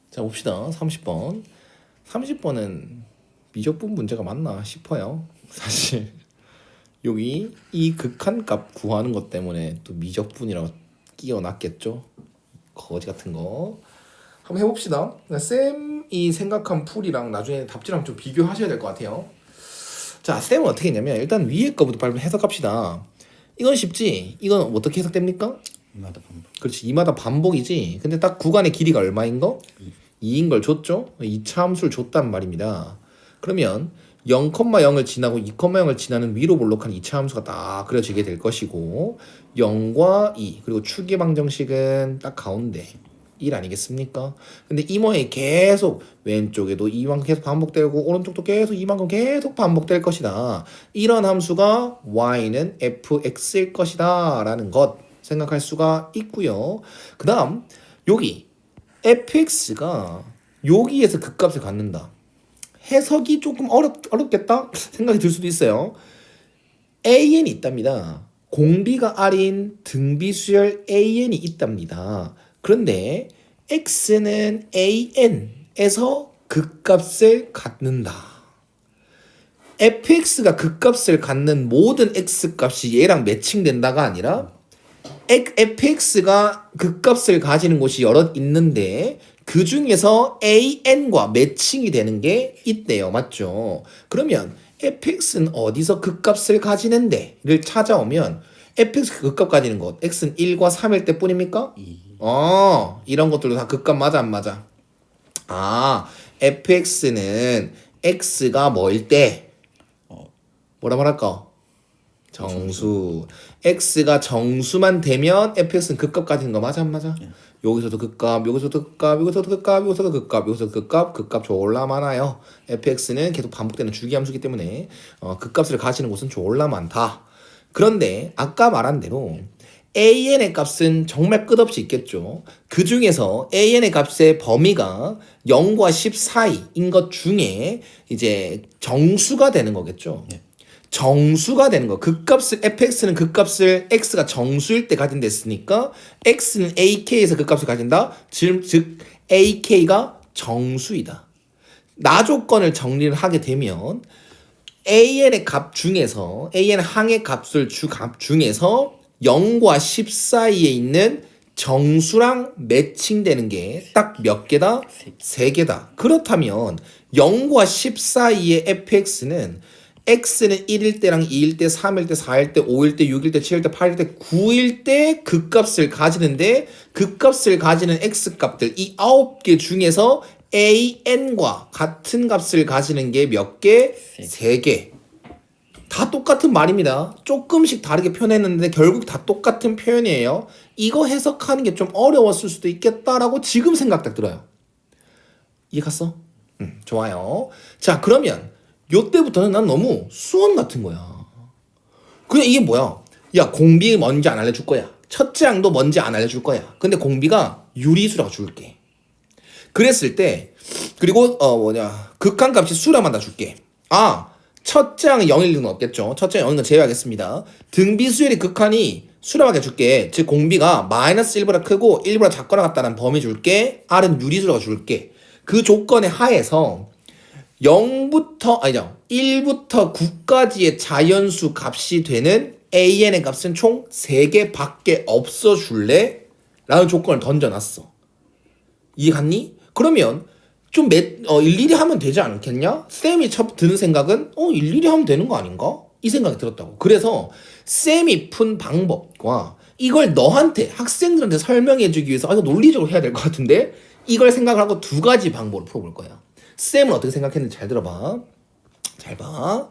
자, 봅시다. 30번. 30번은 미적분 문제가 맞나 싶어요. 사실 여기 이 극한값 구하는 것 때문에 또 미적분이라고 끼워놨겠죠. 거지 같은 거. 한번 해봅시다. 쌤이 생각한 풀이랑 나중에 답지랑 좀 비교하셔야 될 것 같아요. 자, 쌤은 어떻게 했냐면 일단 위에 거부터 빨리 해석합시다. 이건 쉽지? 이건 어떻게 해석됩니까? 이마다 반복. 그렇지, 이마다 반복이지. 근데 딱 구간의 길이가 얼마인 거? 2인 걸 줬죠? 2차 함수를 줬단 말입니다. 그러면 0,0을 지나고 2,0을 지나는 위로 볼록한 2차 함수가 딱 그려지게 될 것이고 0과 2 그리고 추계 방정식은 딱 가운데 1 아니겠습니까? 근데 이 모양이 계속 왼쪽에도 이만큼 계속 반복되고 오른쪽도 계속 이만큼 계속 반복될 것이다. 이런 함수가 y는 fx일 것이다 라는 것 생각할 수가 있고요. 그 다음 여기 fx가 여기에서 극값을 갖는다. 해석이 조금 어렵겠다 생각이 들 수도 있어요. an이 있답니다. 공비가 r인 등비수열 an이 있답니다. 그런데 x는 an에서 극값을 갖는다. fx가 극값을 갖는 모든 x값이 얘랑 매칭된다가 아니라 fx가 극값을 가지는 곳이 여럿 있는데 그 중에서 an과 매칭이 되는 게 있대요. 맞죠? 그러면 fx는 어디서 극값을 가지는데를 찾아오면 fx 극값 가지는 것 x는 1과 3일 때 뿐입니까? 이런 것들도 다 극값 맞아 안 맞아? fx는 x가 뭐일 때 뭐라 말할까? 정수. x가 정수만 되면 fx는 극값 가지는 거 맞아 안 맞아? 여기서도 극값, 여기서도 극값, 여기서도 극값, 여기서도 극값, 여기서도 극값, 극값 졸라 많아요. fx는 계속 반복되는 주기함수이기 때문에 극값을 가지는 곳은 졸라 많다. 그런데 아까 말한 대로 an의 값은 정말 끝없이 있겠죠. 그 중에서 an의 값의 범위가 0과 10 사이인 것 중에 이제 정수가 되는 거겠죠. 정수가 되는 거. 극값을 fx는 극값을 x가 정수일 때 가진댔으니까 x는 ak에서 극값을 가진다. 즉 ak가 정수이다. 나 조건을 정리를 하게 되면 an의 값 중에서 an 항의 값을 값 중에서 0과 10 사이에 있는 정수랑 매칭되는 게 딱 몇 개다? 3개다. 그렇다면 0과 10 사이의 fx는 x는 1일 때랑 2일 때, 3일 때, 4일 때, 5일 때, 6일 때, 7일 때, 8일 때, 9일 때 극값을 가지는데 극값을 가지는 x값들 이 9개 중에서 an과 같은 값을 가지는 게 몇 개? 3개. 다 똑같은 말입니다. 조금씩 다르게 표현했는데 결국 다 똑같은 표현이에요. 이거 해석하는 게 좀 어려웠을 수도 있겠다라고 지금 생각 딱 들어요. 이해 갔어? 좋아요. 자, 그러면 요때부터는 난 너무 수원 같은 거야. 그냥 이게 뭐야? 야, 공비 뭔지 안 알려줄 거야. 첫째 항도 뭔지 안 알려줄 거야. 근데 공비가 유리수라고 줄게. 그랬을 때 그리고 극한값이 수라만 다 줄게. 첫째 항은 0일 리는 없겠죠. 첫째 항은 0인 건 제외하겠습니다. 등비수열의 극한이 수렴하게 줄게. 즉 공비가 마이너스 1보다 크고 1보다 작거나 같다는 범위 줄게. R은 유리수라고 줄게. 그 조건의 하에서 1부터 9까지의 자연수 값이 되는 an의 값은 총 3개 밖에 없어 줄래? 라는 조건을 던져놨어. 이해 갔니? 그러면 좀 일일이 하면 되지 않겠냐? 쌤이 드는 생각은 일일이 하면 되는 거 아닌가? 이 생각이 들었다고. 그래서 쌤이 푼 방법과 이걸 너한테 학생들한테 설명해주기 위해서 이거 논리적으로 해야 될 것 같은데 이걸 생각을 하고 2가지 방법을 풀어볼 거야. 쌤은 어떻게 생각했는지 잘 들어봐. 잘 봐.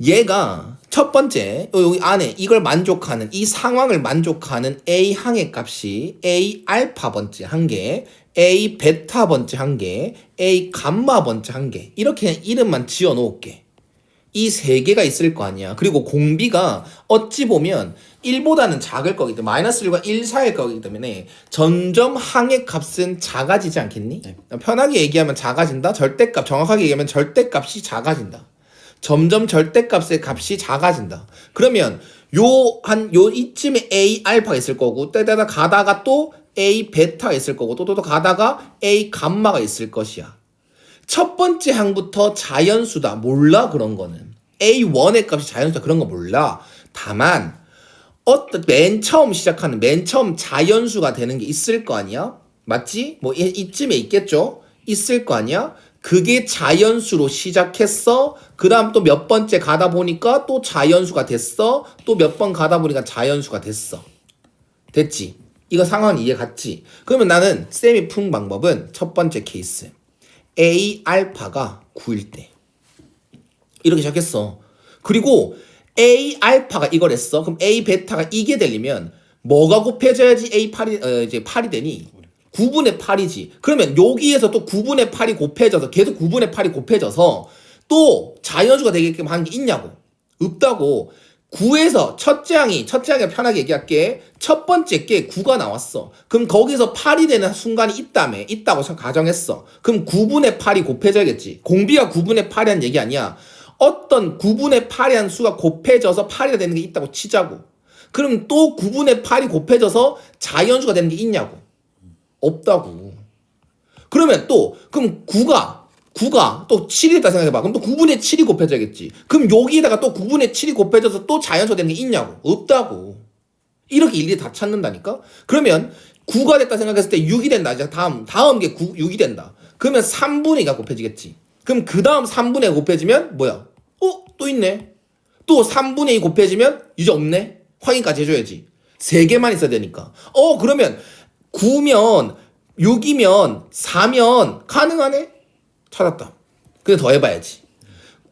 얘가 첫 번째 여기 안에 이걸 만족하는 이 상황을 만족하는 A 항의 값이 A 알파 번째 한 개, A 베타 번째 한 개, A 감마 번째 한 개 이렇게 이름만 지어 놓을게. 이 3개가 있을 거 아니야. 그리고 공비가 어찌 보면 1보다는 작을 거기 때문에 마이너스 1과 1 사이일 거기 때문에 점점 항의 값은 작아지지 않겠니? 네. 편하게 얘기하면 작아진다. 절대값 정확하게 얘기하면 절대값이 작아진다. 점점 절대값의 값이 작아진다. 그러면 요 이쯤에 A 알파가 있을 거고 때다가 가다가 또 A 베타가 있을 거고 또 가다가 A 감마가 있을 것이야. 첫 번째 항부터 자연수다. 몰라 그런 거는. A1의 값이 자연수다. 그런 거 몰라. 다만 맨 처음 시작하는 맨 처음 자연수가 되는 게 있을 거 아니야? 맞지? 뭐 이쯤에 있겠죠? 있을 거 아니야? 그게 자연수로 시작했어. 그 다음 또 몇 번째 가다 보니까 또 자연수가 됐어. 또 몇 번 가다 보니까 자연수가 됐어. 됐지? 이거 상황 이해 갔지? 그러면 나는 쌤이 푼 방법은 첫 번째 케이스. A 알파가 9일 때. 이렇게 시작했어. 그리고 A 알파가 이걸 했어. 그럼 A 베타가 이게 되려면 뭐가 곱해져야지 A 8이 이제 8이 되니? 9분의 8이지. 그러면 여기에서 또 9분의 8이 곱해져서 계속 9분의 8이 곱해져서 또 자연수가 되게끔 하는 게 있냐고. 없다고. 9에서 첫째 항이 편하게 얘기할게. 첫 번째 게 9가 나왔어. 그럼 거기서 8이 되는 순간이 있다고 가정했어. 그럼 9분의 8이 곱해져야겠지. 공비가 9분의 8이란 얘기 아니야. 어떤 9분의 8이라는 수가 곱해져서 8이 되는 게 있다고 치자고. 그럼 또 9분의 8이 곱해져서 자연수가 되는 게 있냐고. 없다고. 그러면 또 그럼 9가 또 7이 됐다 생각해봐. 그럼 또 9분의 7이 곱해져야겠지. 그럼 여기에다가 또 9분의 7이 곱해져서 또 자연수가 되는 게 있냐고. 없다고. 이렇게 일일이 다 찾는다니까. 그러면 9가 됐다 생각했을 때 6이 된다. 이제 다음 게 6이 된다. 그러면 3분의 2가 곱해지겠지. 그럼 그 다음 3분의 2 곱해지면 뭐야? 또 있네. 또 3분의 2 곱해지면 이제 없네. 확인까지 해줘야지. 3개만 있어야 되니까. 그러면 9면 6이면 4면 가능하네? 찾았다. 근데 더 해봐야지.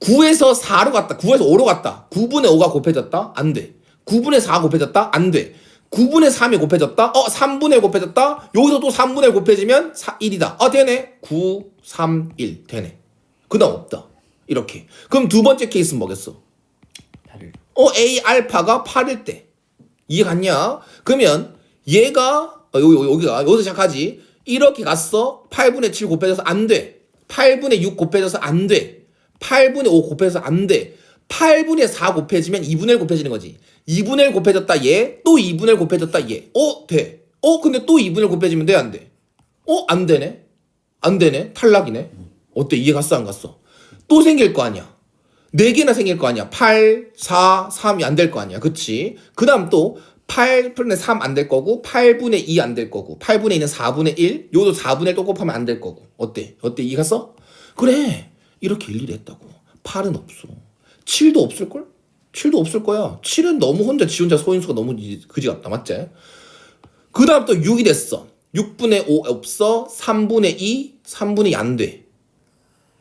9에서 4로 갔다. 9에서 5로 갔다. 9분의 5가 곱해졌다? 안 돼. 9분의 4가 곱해졌다? 안 돼. 9분의 3이 곱해졌다? 3분의 1 곱해졌다? 여기서 또 3분의 1 곱해지면 1이다. 되네. 9, 3, 1 되네. 그 다음 없다. 이렇게. 그럼 두 번째 케이스는 뭐겠어? 8일. A 알파가 8일 때. 이해 갔냐? 그러면 얘가 여기서 시작하지. 이렇게 갔어. 8분의 7 곱해져서 안 돼. 8분의 6 곱해져서 안 돼. 8분의 5 곱해져서 안 돼. 8분의 4 곱해지면 2분의 1 곱해지는 거지. 2분의 1 곱해졌다 얘. 또 2분의 1 곱해졌다 얘. 돼. 근데 또 2분의 1 곱해지면 돼 안 돼? 안 되네. 안 되네. 탈락이네. 어때? 이해 갔어 안 갔어? 또 생길 거 아니야. 4개나 생길 거 아니야. 8, 4, 3이 안 될 거 아니야. 그치? 그 다음 또 8분의 3 안 될 거고 8분의 2 안 될 거고 8분의 2는 4분의 1 요도 4분의 1 또 곱하면 안 될 거고 어때? 이해 갔어? 그래 이렇게 일일이 했다고. 8은 없어. 7도 없을걸? 7도 없을 거야. 7은 너무 지 혼자 소인수가 너무 그지 같다. 맞지? 그 다음 또 6이 됐어. 6분의 5 없어. 3분의 2 3분의 2 안 돼.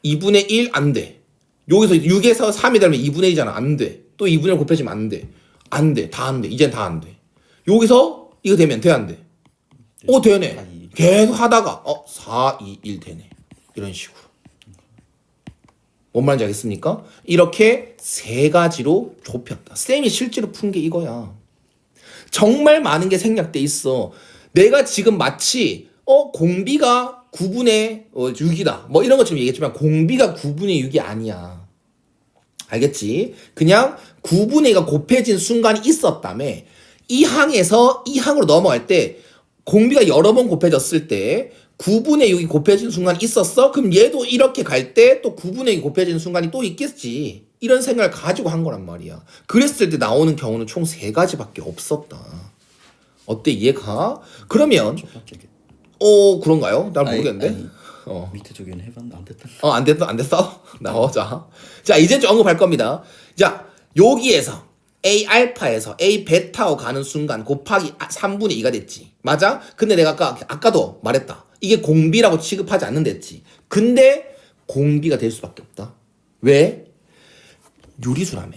2분의 1 안 돼. 여기서 6에서 3이 되면 2분의 1이잖아. 안 돼. 또 2분의 1 곱해지면 안 돼. 안 돼. 다 안 돼. 이젠 다 안 돼. 여기서 이거 되면 돼 안 돼? 되네. 계속 하다가 4, 2, 1 되네. 이런 식으로. 뭔 말인지 알겠습니까? 이렇게 3가지로 좁혔다. 쌤이 실제로 푼 게 이거야. 정말 많은 게 생략돼 있어. 내가 지금 마치 공비가 9분의 6이다. 뭐 이런 것처럼 얘기했지만 공비가 9분의 6이 아니야. 알겠지? 그냥 9분의 2가 곱해진 순간이 있었다며. 이 항에서 이 항으로 넘어갈 때 공비가 여러 번 곱해졌을 때 9분의 6이 곱해진 순간이 있었어? 그럼 얘도 이렇게 갈 때 또 9분의 6이 곱해진 순간이 또 있겠지. 이런 생각을 가지고 한 거란 말이야. 그랬을 때 나오는 경우는 총 3가지밖에 없었다. 어때? 이해가? 그러면 그런가요? 난 모르겠는데. 밑에 저기는 해봤는데 안 됐다. 안 됐어? 나오자. 자, 이제 좀 언급할 겁니다. 자, 여기에서 A 알파에서 A 베타로 가는 순간 곱하기 3분의 2가 됐지. 맞아? 근데 내가 아까도 말했다. 이게 공비라고 취급하지 않는댔지. 근데 공비가 될 수밖에 없다. 왜? 유리수라며.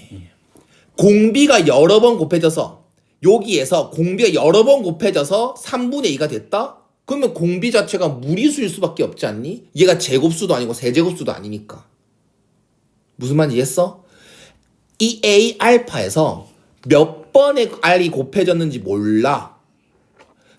공비가 여러 번 곱해져서 여기에서 공비가 여러 번 곱해져서 3분의 2가 됐다? 그러면 공비 자체가 무리수일 수밖에 없지 않니? 얘가 제곱수도 아니고 세제곱수도 아니니까. 무슨 말인지 이해했어? 이 A 알파에서 몇 번의 R이 곱해졌는지 몰라.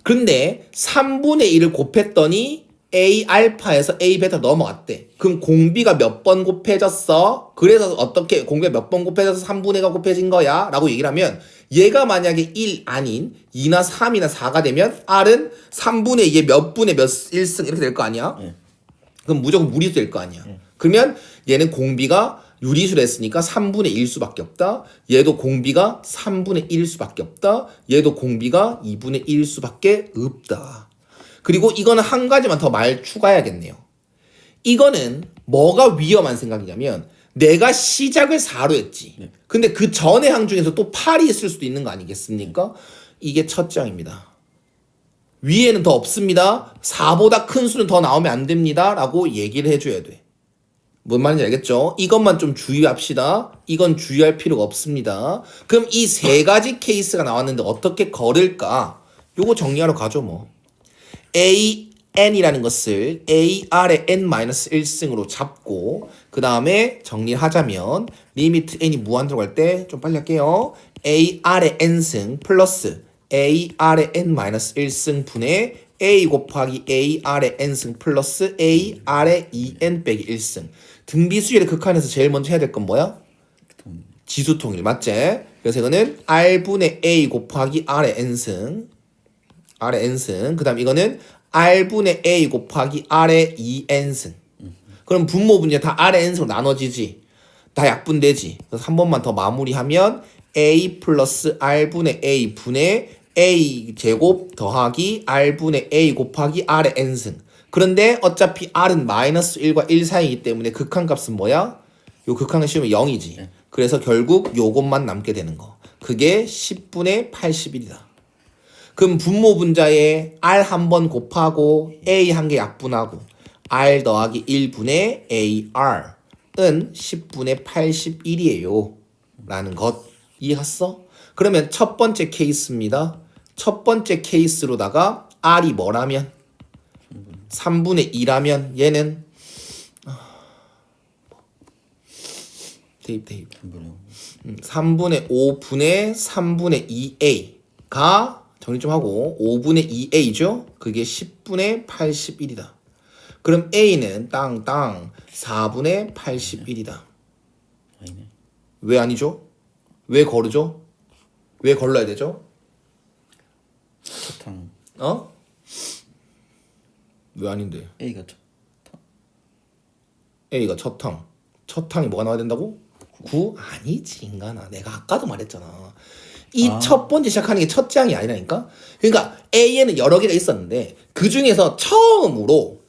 근데 3분의 1을 곱했더니 A 알파에서 A 베타 넘어갔대. 그럼 공비가 몇 번 곱해졌어? 그래서 어떻게 공비가 몇 번 곱해져서 3분의 1가 곱해진 거야? 라고 얘기를 하면 얘가 만약에 1 아닌 2나 3이나 4가 되면 R은 3분의 2의 몇 분의 몇 1승 이렇게 될 거 아니야? 그럼 무조건 무리수 될 거 아니야. 그러면 얘는 공비가 유리수를 했으니까 3분의 1 수밖에 없다. 얘도 공비가 3분의 1 수밖에 없다. 얘도 공비가 2분의 1 수밖에 없다. 그리고 이거는 한 가지만 더 말 추가해야겠네요. 이거는 뭐가 위험한 생각이냐면 내가 시작을 4로 했지. 근데 그 전의 항 중에서 또 8이 있을 수도 있는 거 아니겠습니까? 이게 첫 장입니다. 위에는 더 없습니다. 4보다 큰 수는 더 나오면 안 됩니다. 라고 얘기를 해줘야 돼. 뭔 말인지 알겠죠? 이것만 좀 주의합시다. 이건 주의할 필요가 없습니다. 그럼 이 세 가지 케이스가 나왔는데 어떻게 걸을까? 요거 정리하러 가죠 뭐. AN이라는 것을 AR의 N-1승으로 잡고 그 다음에 정리를 하자면 리미트 N이 무한대로 갈 때 좀 빨리 할게요. AR의 N승 플러스 AR의 N-1승 분의 A 곱하기 AR의 N승 플러스 AR의 2N 빼기 1승. 등비수열의 극한에서 제일 먼저 해야 될 건 뭐야? 지수통일 맞지? 그래서 이거는 R분의 A 곱하기 R의 N승 R의 N승 그 다음 이거는 R분의 A 곱하기 R의 2N승. 그럼 분모 분자 다 R의 N승으로 나눠지지. 다 약분되지. 그래서 한 번만 더 마무리하면 A 플러스 R분의 A 분의 A 제곱 더하기 R분의 A 곱하기 R의 N승. 그런데 어차피 R은 마이너스 1과 1 사이이기 때문에 극한값은 뭐야? 요 극한을 씌우면 0이지. 그래서 결국 요것만 남게 되는 거. 그게 10분의 81이다. 그럼 분모 분자에 R 한 번 곱하고 A 한 개 약분하고 R 더하기 1분의 AR은 10분의 81이에요. 라는 것 이해갔어? 그러면 첫 번째 케이스입니다. 첫 번째 케이스로다가 R이 뭐라면? 3분의 2라면 얘는 대입 3분의 5분의 3분의 2A가 정리 좀 하고 5분의 2A죠? 그게 10분의 81이다. 그럼 A는 땅땅 4분의 81이다. 왜 아니죠? 왜 거르죠? 왜 걸러야 되죠? 첫탕 어? 왜 아닌데? A가 첫 A가 첫 항. 첫 항이 뭐가 나와야 된다고? 9? 아니지 인간아. 내가 아까도 말했잖아. 이 첫 번째 시작하는 게 첫째 항이 아니라니까? 그러니까 A에는 여러 개가 있었는데 그 중에서 처음으로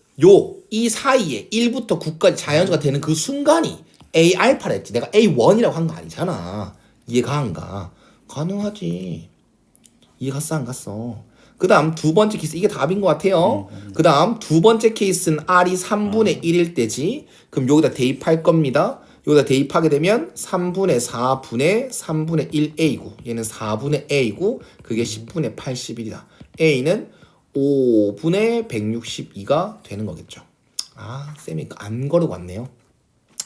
이 사이에 1부터 9까지 자연수가 되는 그 순간이 A 알파라 했지. 내가 A1이라고 한 거 아니잖아. 이해가 안 가? 가능하지. 이해 갔어 안 갔어? 그 다음 두 번째 케이스 이게 답인 것 같아요. 그 다음 두 번째 케이스는 R이 3분의 1일 때지. 그럼 여기다 대입할 겁니다. 여기다 대입하게 되면 3분의 4분의 3분의 1A고 얘는 4분의 A고 그게 10분의 81이다. A는 5분의 162가 되는 거겠죠. 아 쌤이 안 거르고 왔네요.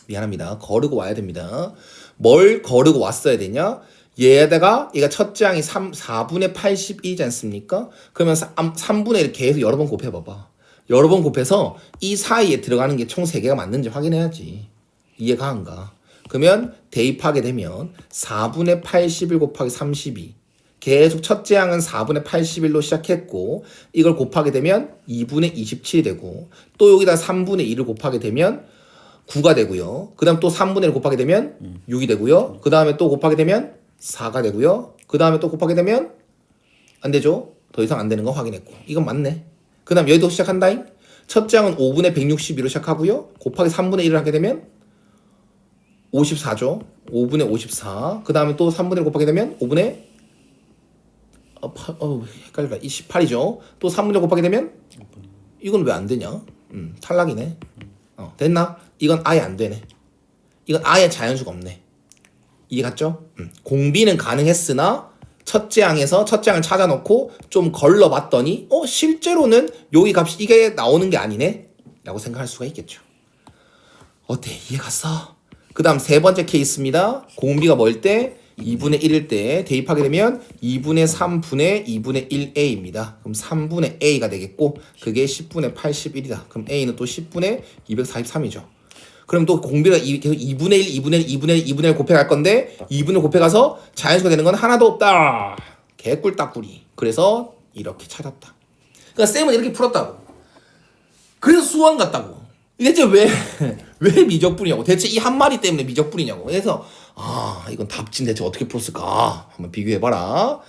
미안합니다. 거르고 와야 됩니다. 뭘 거르고 왔어야 되냐? 얘가 첫째 항이 4분의 81이지 않습니까? 그러면 3분의 1 계속 여러 번 곱해봐봐. 여러 번 곱해서 이 사이에 들어가는 게 총 3개가 맞는지 확인해야지. 이해가 안 가. 그러면 대입하게 되면 4분의 81 곱하기 32 계속 첫째 항은 4분의 81로 시작했고 이걸 곱하게 되면 2분의 27이 되고 또 여기다 3분의 2를 곱하게 되면 9가 되고요. 그 다음 또 3분의 1 곱하게 되면 6이 되고요. 그 다음에 또 곱하게 되면 4가 되고요. 그 다음에 또 곱하게 되면 안 되죠. 더 이상 안 되는 거 확인했고 이건 맞네. 그 다음 여기도 시작한다잉. 첫째 항은 5분의 162로 시작하고요. 곱하기 3분의 1을 하게 되면 54죠. 5분의 54. 그 다음에 또 3분의 1 곱하게 되면 5분의 헷갈려. 28이죠. 또 3분의 1 곱하게 되면 이건 왜 안 되냐? 탈락이네. 됐나? 이건 아예 안 되네. 이건 아예 자연수가 없네. 이해 갔죠? 공비는 가능했으나 첫째 항에서 첫째 항을 찾아놓고 좀 걸러봤더니 실제로는 여기 값이 이게 나오는 게 아니네? 라고 생각할 수가 있겠죠. 어때? 이해 갔어? 그 다음 세 번째 케이스입니다. 공비가 뭐일 때? 2분의 1일 때 대입하게 되면 2분의 3분의 2분의 1a입니다. 그럼 3분의 a가 되겠고 그게 10분의 81이다. 그럼 a는 또 10분의 243이죠. 그럼 또 공비가 계속 2분의 1, 2분의 1, 2분의 1, 2분의 1 곱해갈 건데 2분의 곱해가서 자연수가 되는 건 하나도 없다. 개꿀 따꾸리. 그래서 이렇게 찾았다. 그러니까 쌤은 이렇게 풀었다고. 그래서 수원 같다고. 대체 왜 미적분이냐고. 대체 이 한 마리 때문에 미적분이냐고. 그래서 이건 답진 대체 어떻게 풀었을까? 한번 비교해봐라.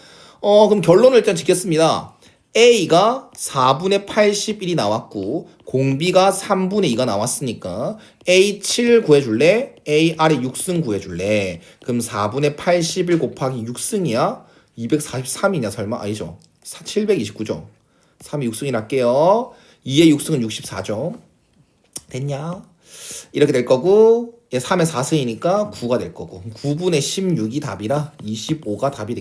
그럼 결론을 일단 짓겠습니다. A가 4분의 81이 나왔고 공비가 3분의 2가 나왔으니까 A7 구해줄래? A 아래 6승 구해줄래? 그럼 4분의 81 곱하기 6승이야? 243이냐 설마? 아니죠. 729죠. 3이 6승이 날게요. 2의 6승은 64죠. 됐냐? 이렇게 될 거고 얘 3의 4승이니까 9가 될 거고 9분의 16이 답이라 25가 답이 되겠다.